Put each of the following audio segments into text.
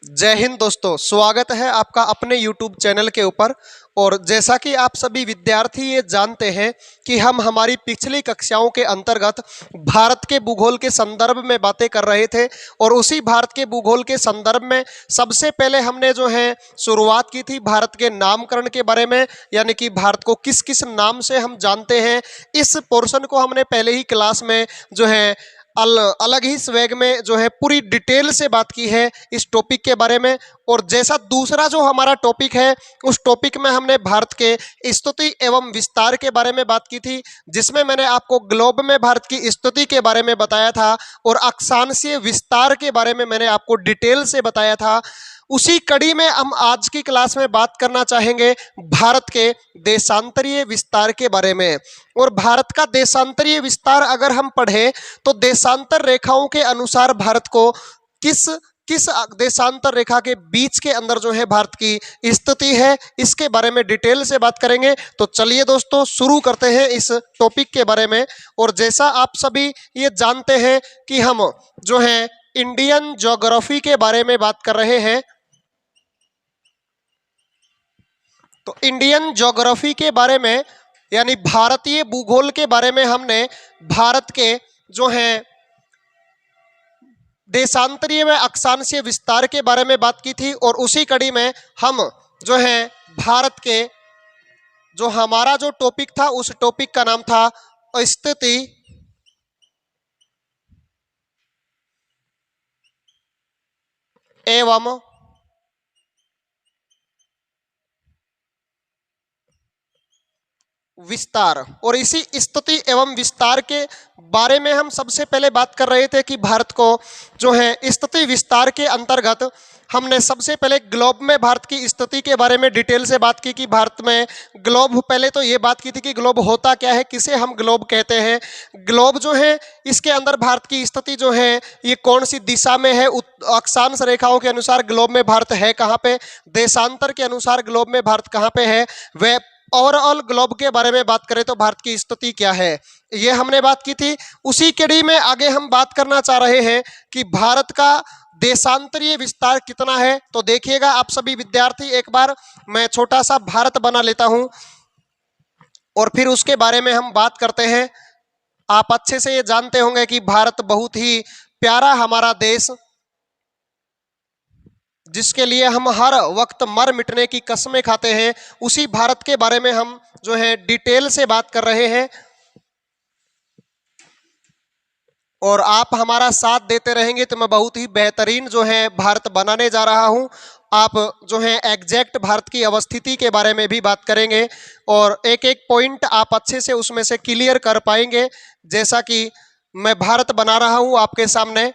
जय हिंद दोस्तों, स्वागत है आपका अपने YouTube चैनल के ऊपर। और जैसा कि आप सभी विद्यार्थी ये जानते हैं कि हम हमारी पिछली कक्षाओं के अंतर्गत भारत के भूगोल के संदर्भ में बातें कर रहे थे। और उसी भारत के भूगोल के संदर्भ में सबसे पहले हमने जो है शुरुआत की थी भारत के नामकरण के बारे में, यानी कि भारत को किस किस नाम से हम जानते हैं। इस पोर्शन को हमने पहले ही क्लास में जो है अलग ही स्वैग में जो है पूरी डिटेल से बात की है इस टॉपिक के बारे में। और जैसा दूसरा जो हमारा टॉपिक है, उस टॉपिक में हमने भारत के स्थिति एवं विस्तार के बारे में बात की थी, जिसमें मैंने आपको ग्लोब में भारत की स्थिति के बारे में बताया था और अक्षांशीय विस्तार के बारे में मैंने आपको डिटेल से बताया था। उसी कड़ी में हम आज की क्लास में बात करना चाहेंगे भारत के देशांतरीय विस्तार के बारे में। और भारत का देशांतरीय विस्तार अगर हम पढ़ें तो देशांतर रेखाओं के अनुसार भारत को किस किस देशांतर रेखा के बीच के अंदर जो है भारत की स्थिति है, इसके बारे में डिटेल से बात करेंगे। तो चलिए दोस्तों, शुरू करते हैं इस टॉपिक के बारे में। और जैसा आप सभी ये जानते हैं कि हम जो है इंडियन ज्योग्राफी के बारे में बात कर रहे हैं। तो इंडियन ज्योग्राफी के बारे में यानी भारतीय भूगोल के बारे में हमने भारत के जो है देशांतरीय व अक्षांशीय विस्तार के बारे में बात की थी। और उसी कड़ी में हम जो है भारत के जो हमारा जो टॉपिक था, उस टॉपिक का नाम था स्थिति एवं विस्तार। और इसी स्थिति एवं विस्तार के बारे में हम सबसे पहले बात कर रहे थे कि भारत को जो है स्थिति विस्तार के अंतर्गत हमने सबसे पहले ग्लोब में भारत की स्थिति के बारे में डिटेल से बात की कि भारत में ग्लोब, पहले तो ये बात की थी कि ग्लोब होता क्या है, किसे हम ग्लोब कहते हैं। ग्लोब जो है इसके अंदर भारत की स्थिति जो है ये कौन सी दिशा में है, अक्षांश रेखाओं के अनुसार ग्लोब में भारत है कहाँ पे, देशांतर के अनुसार ग्लोब में भारत कहाँ पे है, वह ओवरऑल ग्लोब के बारे में बात करें तो भारत की स्थिति क्या है, ये हमने बात की थी। उसी कड़ी में आगे हम बात करना चाह रहे हैं कि भारत का देशांतरीय विस्तार कितना है। तो देखिएगा आप सभी विद्यार्थी, एक बार मैं छोटा सा भारत बना लेता हूं और फिर उसके बारे में हम बात करते हैं। आप अच्छे से ये जानते होंगे कि भारत बहुत ही प्यारा हमारा देश, जिसके लिए हम हर वक्त मर मिटने की कसमें खाते हैं, उसी भारत के बारे में हम जो है डिटेल से बात कर रहे हैं। और आप हमारा साथ देते रहेंगे तो मैं बहुत ही बेहतरीन जो है भारत बनाने जा रहा हूं। आप जो है एग्जैक्ट भारत की अवस्थिति के बारे में भी बात करेंगे और एक एक पॉइंट आप अच्छे से उसमें से क्लियर कर पाएंगे, जैसा कि मैं भारत बना रहा हूं आपके सामने।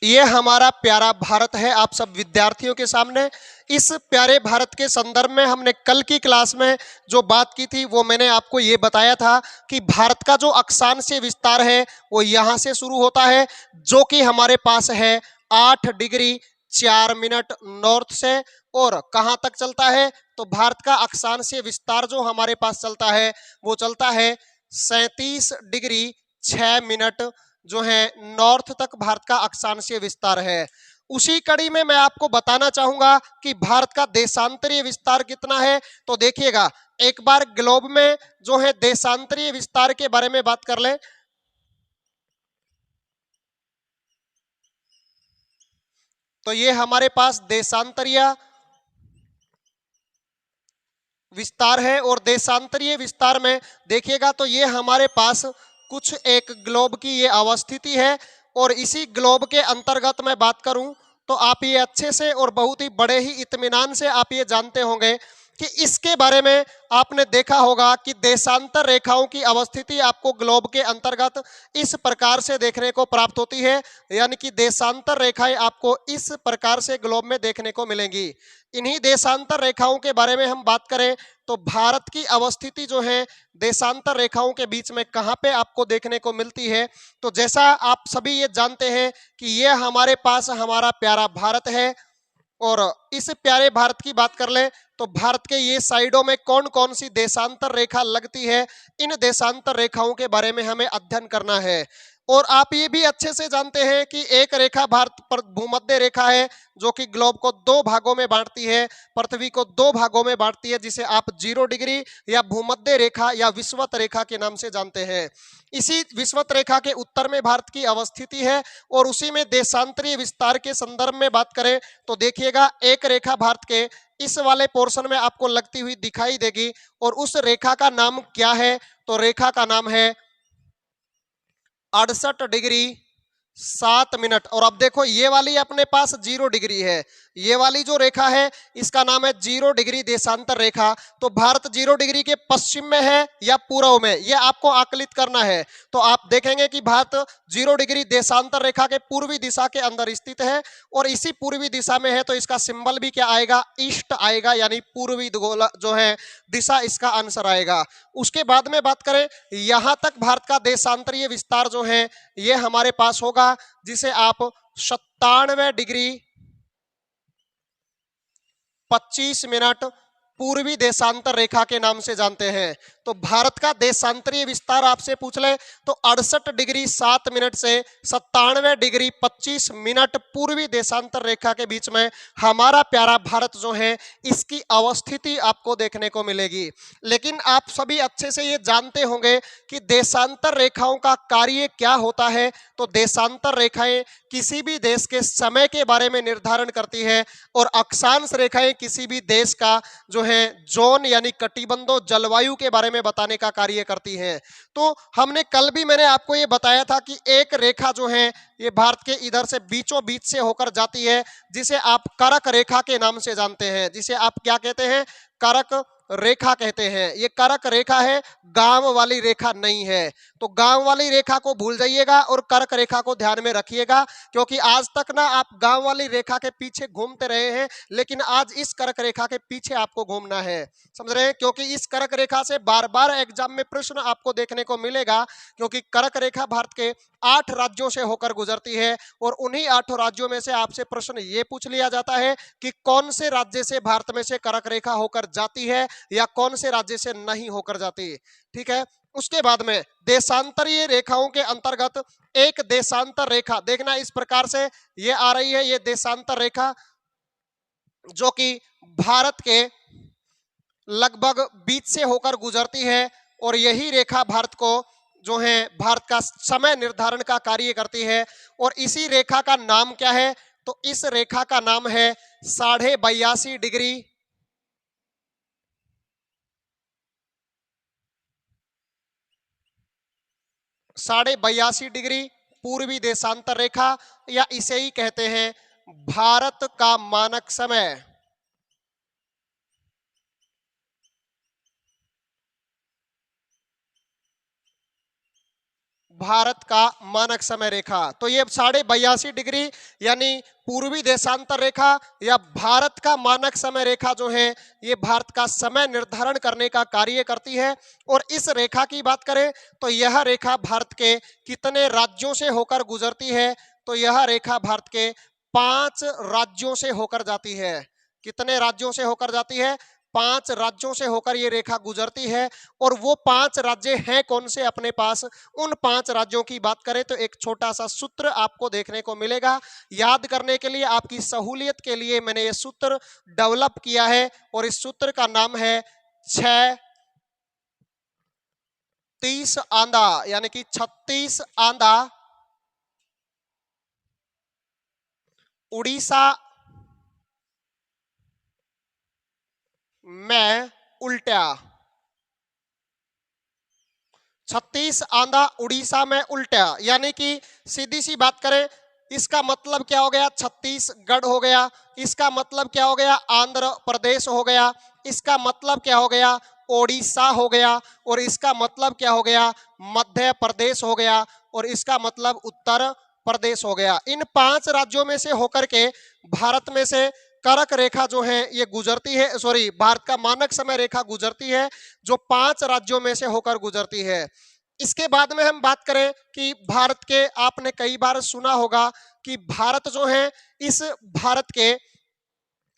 ये हमारा प्यारा भारत है आप सब विद्यार्थियों के सामने। इस प्यारे भारत के संदर्भ में हमने कल की क्लास में जो बात की थी वो मैंने आपको ये बताया था कि भारत का जो अक्षांशीय विस्तार है वो यहाँ से शुरू होता है, जो कि हमारे पास है 8 डिग्री 4 मिनट नॉर्थ से। और कहाँ तक चलता है, तो भारत का अक्षांशीय विस्तार जो हमारे पास चलता है वो चलता है 37 डिग्री 6 मिनट जो है नॉर्थ तक भारत का अक्षांशीय विस्तार है। उसी कड़ी में मैं आपको बताना चाहूंगा कि भारत का देशांतरीय विस्तार कितना है। तो देखिएगा एक बार ग्लोब में जो है देशांतरीय विस्तार के बारे में बात कर लें। तो ये हमारे पास देशांतरीय विस्तार है। और देशांतरीय विस्तार में देखिएगा तो ये हमारे पास कुछ एक ग्लोब की ये अवस्थिति है। और इसी ग्लोब के अंतर्गत मैं बात करूं तो आप ये अच्छे से और बहुत ही बड़े ही इत्मीनान से आप ये जानते होंगे कि इसके बारे में आपने देखा होगा कि देशांतर रेखाओं की अवस्थिति आपको ग्लोब के अंतर्गत इस प्रकार से देखने को प्राप्त होती है, यानी कि देशांतर रेखाएं आपको इस प्रकार से ग्लोब में देखने को मिलेंगी। इन्हीं देशांतर रेखाओं के बारे में हम बात करें तो भारत की अवस्थिति जो है देशांतर रेखाओं के बीच में कहाँ पे आपको देखने को मिलती है। तो जैसा आप सभी ये जानते हैं कि ये हमारे पास हमारा प्यारा भारत है। और इस प्यारे भारत की बात कर ले तो भारत के ये साइडों में कौन कौन सी देशांतर रेखा लगती है, इन देशांतर रेखाओं के बारे में हमें अध्ययन करना है। और आप ये भी अच्छे से जानते हैं कि एक रेखा भारत पर भूमध्य रेखा है जो कि ग्लोब को दो भागों में बांटती है, पृथ्वी को दो भागों में बांटती है, जिसे आप 0 डिग्री या भूमध्य रेखा या विषुवत रेखा के नाम से जानते हैं। इसी विषुवत रेखा के उत्तर में भारत की अवस्थिति है और उसी में देशांतरीय विस्तार के संदर्भ में बात करें तो देखिएगा एक रेखा भारत के इस वाले पोर्शन में आपको लगती हुई दिखाई देगी और उस रेखा का नाम क्या है, तो रेखा का नाम है 68 डिग्री 7 मिनट। और अब देखो ये वाली अपने पास 0 डिग्री है, ये वाली जो रेखा है इसका नाम है 0 डिग्री देशांतर रेखा। तो भारत 0 डिग्री के पश्चिम में है या पूर्व में, ये आपको आकलित करना है। तो आप देखेंगे कि भारत 0 डिग्री देशांतर रेखा के पूर्वी दिशा के अंदर स्थित है और इसी पूर्वी दिशा में है, तो इसका सिंबल भी क्या आएगा, ईस्ट आएगा, यानी पूर्वी जो है दिशा इसका आंसर आएगा। उसके बाद में बात करें, यहां तक भारत का देशांतरीय विस्तार जो है ये हमारे पास होगा, जिसे आप 97 डिग्री 25 मिनट पूर्वी देशांतर रेखा के नाम से जानते हैं। तो भारत का देशांतरीय विस्तार आपसे पूछ ले तो 68 डिग्री 7 मिनट से 97 डिग्री 25 मिनट पूर्वी देशांतर रेखा के बीच में हमारा प्यारा भारत जो है इसकी अवस्थिति आपको देखने को मिलेगी। लेकिन आप सभी अच्छे से ये जानते होंगे कि देशांतर रेखाओं का कार्य क्या होता है। तो देशांतर रेखाएं किसी भी देश के समय के बारे में निर्धारण करती है और अक्षांश रेखाएं किसी भी देश का जो है जोन यानी कटिबंधों जलवायु के बारे में बताने का कार्य करती है। तो हमने कल भी मैंने आपको ये बताया था कि एक रेखा जो है ये भारत के इधर से बीचों बीच से होकर जाती है, जिसे आप करक रेखा के नाम से जानते हैं, जिसे आप क्या कहते हैं, करक रेखा कहते हैं। ये करक रेखा है, गांव वाली रेखा नहीं है। तो गांव वाली रेखा को भूल जाइएगा और करक रेखा को ध्यान में रखिएगा, क्योंकि आज तक ना आप गांव वाली रेखा के पीछे घूमते रहे हैं, लेकिन आज इस करक रेखा के पीछे आपको घूमना है, समझ रहे हैं। क्योंकि इस करक रेखा से बार बार एग्जाम में प्रश्न आपको देखने को मिलेगा, क्योंकि करक रेखा भारत के 8 राज्यों से होकर गुजरती है और उन्हीं 8 राज्यों में से आपसे प्रश्न ये पूछ लिया जाता है कि कौन से राज्य से भारत में से करक रेखा होकर जाती है या कौन से राज्य से नहीं होकर जाती। ठीक है। उसके बाद में देशांतरीय रेखाओं के अंतर्गत एक देशांतर रेखा देखना इस प्रकार से ये आ रही है, ये देशांतर रेखा जो कि भारत के लगभग बीच से होकर गुजरती है और यही रेखा भारत को जो है भारत का समय निर्धारण का कार्य करती है। और इसी रेखा का नाम क्या है, तो इस रेखा का नाम है 82.5 डिग्री 82.5 डिग्री पूर्वी देशांतर रेखा, या इसे ही कहते हैं भारत का मानक समय। भारत का मानक समय रेखा। तो ये 82.5 डिग्री यानी पूर्वी देशांतर रेखा या भारत का मानक समय रेखा जो है ये भारत का समय निर्धारण करने का कार्य करती है। और इस रेखा की बात करें तो यह रेखा भारत के कितने राज्यों से होकर गुजरती है, तो यह रेखा भारत के 5 राज्यों से होकर जाती है। कितने राज्यों से होकर जाती है, 5 राज्यों से होकर ये रेखा गुजरती है। और वो 5 राज्य हैं कौन से अपने पास, उन 5 राज्यों की बात करें तो एक छोटा सा सूत्र आपको देखने को मिलेगा। याद करने के लिए आपकी सहूलियत के लिए मैंने ये सूत्र डेवलप किया है और इस सूत्र का नाम है 36 आंधा, यानी कि 36 आंधा उड़ीसा में उल्टा। 36 आंधा उड़ीसा में उल्टा, यानी कि सीधी सी बात करें इसका मतलब क्या हो गया, छत्तीसगढ़ हो गया। इसका मतलब क्या हो गया, आंध्र प्रदेश हो गया। इसका मतलब क्या हो गया, ओडिशा हो गया। और इसका मतलब क्या हो गया, मध्य प्रदेश हो गया। और इसका मतलब उत्तर प्रदेश हो गया। इन 5 राज्यों में से होकर के भारत में से करक रेखा जो है ये गुजरती है, सॉरी भारत का मानक समय रेखा गुजरती है जो 5 राज्यों में से होकर गुजरती है। इसके बाद में हम बात करें कि भारत के, आपने कई बार सुना होगा कि भारत जो है इस भारत के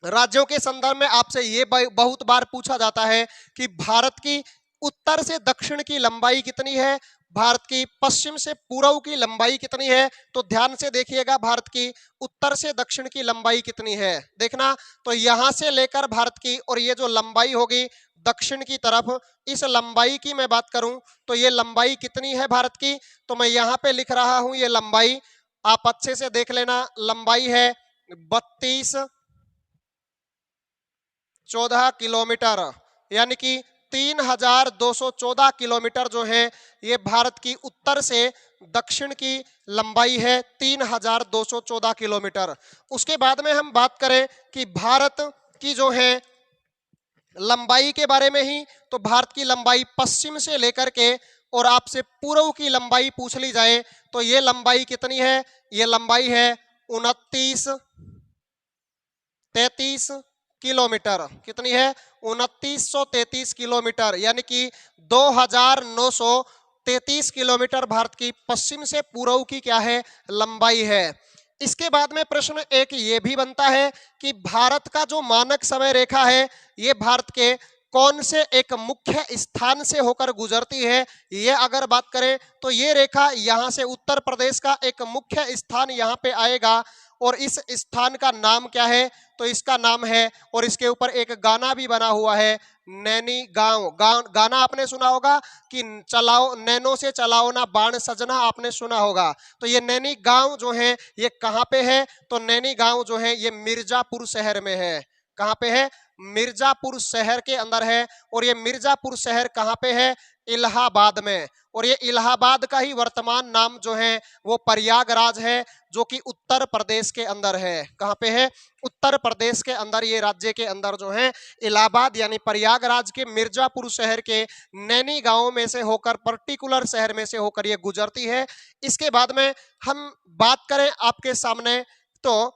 राज्यों के संदर्भ में आपसे ये बहुत बार पूछा जाता है कि भारत की उत्तर से दक्षिण की लंबाई कितनी है, भारत की पश्चिम से पूर्व की लंबाई कितनी है। तो ध्यान से देखिएगा, भारत की उत्तर से दक्षिण की लंबाई कितनी है देखना। तो यहां से लेकर भारत की, और ये जो लंबाई होगी दक्षिण की तरफ, इस लंबाई की मैं बात करूं तो ये लंबाई कितनी है भारत की, तो मैं यहां पे लिख रहा हूं ये लंबाई, आप अच्छे से देख लेना। लंबाई है 3214 किलोमीटर, यानी कि 3214 किलोमीटर जो है ये भारत की उत्तर से दक्षिण की लंबाई है, 3214 किलोमीटर। उसके बाद में हम बात करें कि भारत की जो है लंबाई के बारे में ही, तो भारत की लंबाई पश्चिम से लेकर के और आपसे पूर्व की लंबाई पूछ ली जाए तो ये लंबाई कितनी है, ये लंबाई है 2933 किलोमीटर। कितनी है, 2933 किलोमीटर, यानी कि 2933 किलोमीटर भारत की पश्चिम से पूर्व की क्या है, लंबाई है। इसके बाद में प्रश्न एक ये भी बनता है कि भारत का जो मानक समय रेखा है ये भारत के कौन से एक मुख्य स्थान से होकर गुजरती है। ये अगर बात करें तो ये रेखा यहाँ से उत्तर प्रदेश का एक मुख्य स्थान यहाँ पे आएगा, और इस स्थान का नाम क्या है, तो इसका नाम है, और इसके ऊपर एक गाना भी बना हुआ है, नैनी गांव। गाना आपने सुना होगा कि चलाओ नैनो से चलाओ ना बाण सजना, आपने सुना होगा। तो ये नैनी गांव जो है ये कहाँ पे है, तो नैनी गांव जो है ये मिर्जापुर शहर में है। कहाँ पे है, मिर्जापुर शहर के अंदर है। और ये मिर्जापुर शहर कहाँ पे है, इलाहाबाद में। और ये इलाहाबाद का ही वर्तमान नाम जो है वो प्रयागराज है, जो कि उत्तर प्रदेश के अंदर है। कहाँ पे है, उत्तर प्रदेश के अंदर, ये राज्य के अंदर जो है इलाहाबाद यानी प्रयागराज के मिर्जापुर शहर के नैनी गांव में से होकर, पर्टिकुलर शहर में से होकर ये गुजरती है। इसके बाद में हम बात करें आपके सामने तो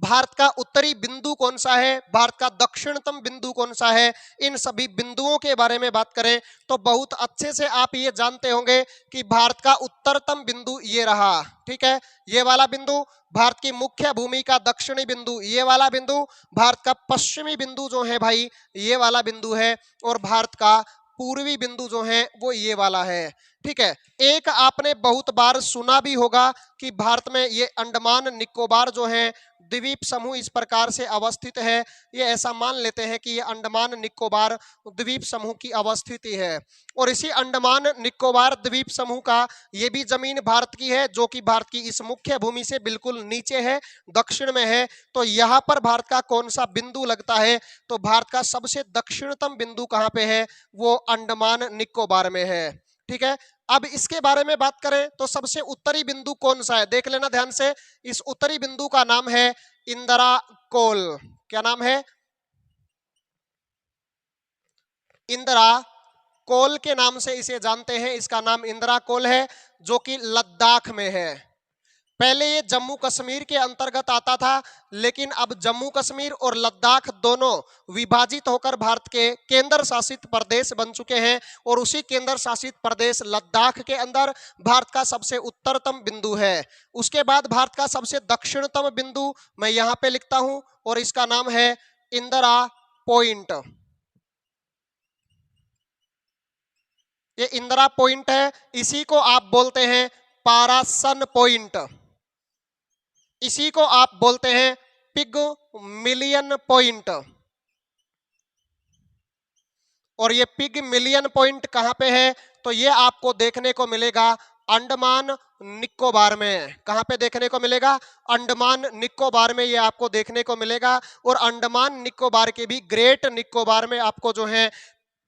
भारत का उत्तरी बिंदु कौन सा है, भारत का दक्षिणतम बिंदु कौन सा है, इन सभी बिंदुओं के बारे में बात करें तो बहुत अच्छे से आप ये जानते होंगे कि भारत का उत्तरतम बिंदु ये रहा, ठीक है, ये वाला बिंदु भारत की मुख्य भूमि का दक्षिणी बिंदु, ये वाला बिंदु भारत का पश्चिमी बिंदु जो है भाई ये वाला बिंदु है, और भारत का पूर्वी बिंदु जो है वो ये वाला है। ठीक है, एक आपने बहुत बार सुना भी होगा कि भारत में ये अंडमान निकोबार जो है द्वीप समूह इस प्रकार से अवस्थित है। ये ऐसा मान लेते हैं कि ये अंडमान निकोबार द्वीप समूह की अवस्थिति है, और इसी अंडमान निकोबार द्वीप समूह का ये भी जमीन भारत की है, जो कि भारत की इस मुख्य भूमि से बिल्कुल नीचे है, दक्षिण में है। तो यहाँ पर भारत का कौन सा बिंदु लगता है, तो भारत का सबसे दक्षिणतम बिंदु कहाँ पे है, वो अंडमान निकोबार में है। ठीक है, अब इसके बारे में बात करें तो सबसे उत्तरी बिंदु कौन सा है, देख लेना ध्यान से। इस उत्तरी बिंदु का नाम है इंदिरा कोल। क्या नाम है, इंदिरा कोल के नाम से इसे जानते हैं। इसका नाम इंदिरा कोल है, जो कि लद्दाख में है। पहले ये जम्मू कश्मीर के अंतर्गत आता था, लेकिन अब जम्मू कश्मीर और लद्दाख दोनों विभाजित होकर भारत के केंद्र शासित प्रदेश बन चुके हैं, और उसी केंद्र शासित प्रदेश लद्दाख के अंदर भारत का सबसे उत्तरतम बिंदु है। उसके बाद भारत का सबसे दक्षिणतम बिंदु मैं यहाँ पे लिखता हूं, और इसका नाम है इंदिरा पॉइंट। ये इंदिरा पॉइंट है, इसी को आप बोलते हैं पारासन पॉइंट, इसी को आप बोलते हैं पिगमिलियन पॉइंट। और ये पिगमिलियन पॉइंट कहां पे है, तो ये आपको देखने को मिलेगा अंडमान निकोबार में। कहां पे देखने को मिलेगा, अंडमान निकोबार में ये आपको देखने को मिलेगा। और अंडमान निकोबार के भी ग्रेट निकोबार में आपको जो है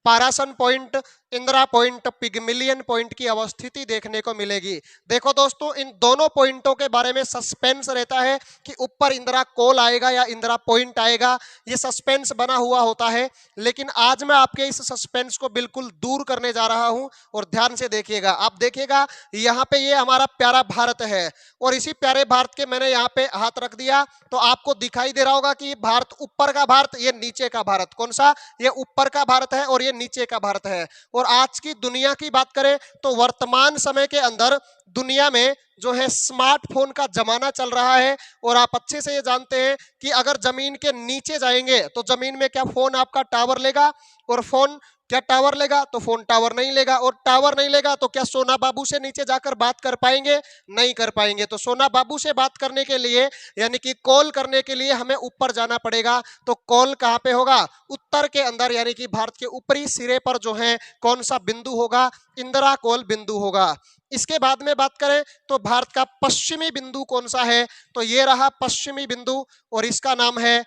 पारासन पॉइंट, इंदिरा पॉइंट, पिगमिलियन पॉइंट की अवस्थिति देखने को मिलेगी। देखो दोस्तों, इन दोनों पॉइंटों के बारे में सस्पेंस रहता है कि ऊपर इंदिरा कोल आएगा या इंदिरा पॉइंट आएगा, ये सस्पेंस बना हुआ होता है। लेकिन आज मैं आपके इस सस्पेंस को बिल्कुल दूर करने जा रहा हूं, और ध्यान से देखिएगा। आप देखिएगा यहाँ पे ये हमारा प्यारा भारत है, और इसी प्यारे भारत के मैंने यहाँ पे हाथ रख दिया, तो आपको दिखाई दे रहा होगा कि भारत ऊपर का भारत, ये नीचे का भारत। कौन सा, ये ऊपर का भारत है, और ये नीचे का भारत है। और आज की दुनिया की बात करें तो वर्तमान समय के अंदर दुनिया में जो है स्मार्टफोन का जमाना चल रहा है। और आप अच्छे से ये जानते हैं कि अगर जमीन के नीचे जाएंगे तो जमीन में क्या फोन आपका टावर लेगा? और फोन क्या टावर लेगा? तो फोन टावर नहीं लेगा। और टावर नहीं लेगा तो क्या सोना बाबू से नीचे जाकर बात कर पाएंगे? नहीं कर पाएंगे। तो सोना बाबू से बात करने के लिए यानी कि कॉल करने के लिए हमें ऊपर जाना पड़ेगा। तो कॉल कहाँ पे होगा? उत्तर के अंदर, यानी कि भारत के ऊपरी सिरे पर जो है कौन सा बिंदु होगा? इंदिरा कोल बिंदु होगा। इसके बाद में बात करें तो भारत का पश्चिमी बिंदु कौन सा है? तो ये रहा पश्चिमी बिंदु और इसका नाम है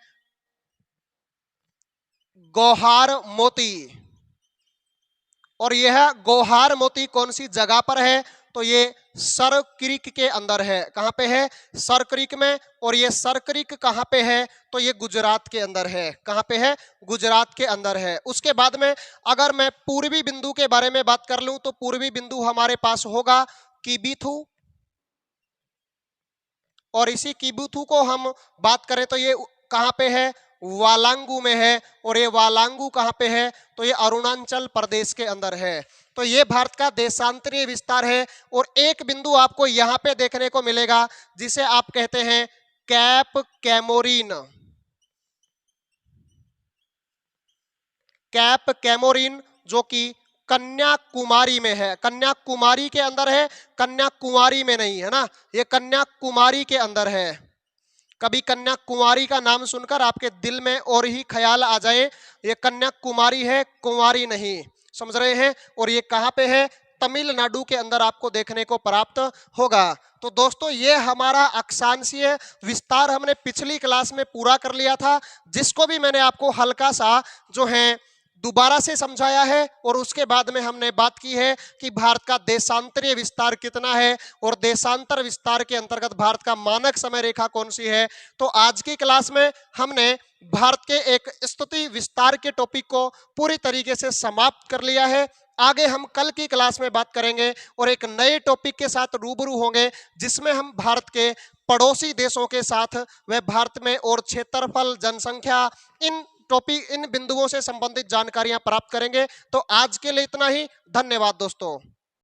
गौहार मोती। और यह गौहार मोती कौन सी जगह पर है? तो ये सर क्रीक के अंदर है। कहां पे है? सर क्रीक में। और ये सर क्रीक कहां पे है? तो ये गुजरात के अंदर है। कहां पे है? गुजरात के अंदर है। उसके बाद में अगर मैं पूर्वी बिंदु के बारे में बात कर लूं तो पूर्वी बिंदु हमारे पास होगा किबिथु। और इसी किबिथु को हम बात करें तो ये कहां पे है? वालांगू में है। और ये वालांगू कहां पे है? तो ये अरुणाचल प्रदेश के अंदर है। तो ये भारत का देशांतरीय विस्तार है। और एक बिंदु आपको यहां पे देखने को मिलेगा जिसे आप कहते हैं कैप कैमोरीन। कैप कैमोरीन जो कि कन्याकुमारी में है। कन्याकुमारी के अंदर है, कन्याकुमारी में नहीं है ना, ये कन्याकुमारी के अंदर है। कभी कन्याकुमारी का नाम सुनकर आपके दिल में और ही ख्याल आ जाए, ये कन्याकुमारी है, कुमारी नहीं। समझ रहे हैं? और ये कहां पे है? तमिलनाडु के अंदर आपको देखने को प्राप्त होगा। तो दोस्तों ये हमारा अक्षांशीय विस्तार हमने पिछली क्लास में पूरा कर लिया था, जिसको भी मैंने आपको हल्का सा जो है दोबारा से समझाया है। और उसके बाद में हमने बात की है कि भारत का देशांतरीय विस्तार कितना है और देशांतर विस्तार के अंतर्गत भारत का मानक समय रेखा कौन सी है। तो आज की क्लास में हमने भारत के एक स्तुति विस्तार के टॉपिक को पूरी तरीके से समाप्त कर लिया है। आगे हम कल की क्लास में बात करेंगे और एक नए टॉपिक के साथ रूबरू होंगे, जिसमें हम भारत के पड़ोसी देशों के साथ व भारत में और क्षेत्रफल, जनसंख्या, इन टॉपिक, इन बिंदुओं से संबंधित जानकारियां प्राप्त करेंगे। तो आज के लिए इतना ही। धन्यवाद दोस्तों।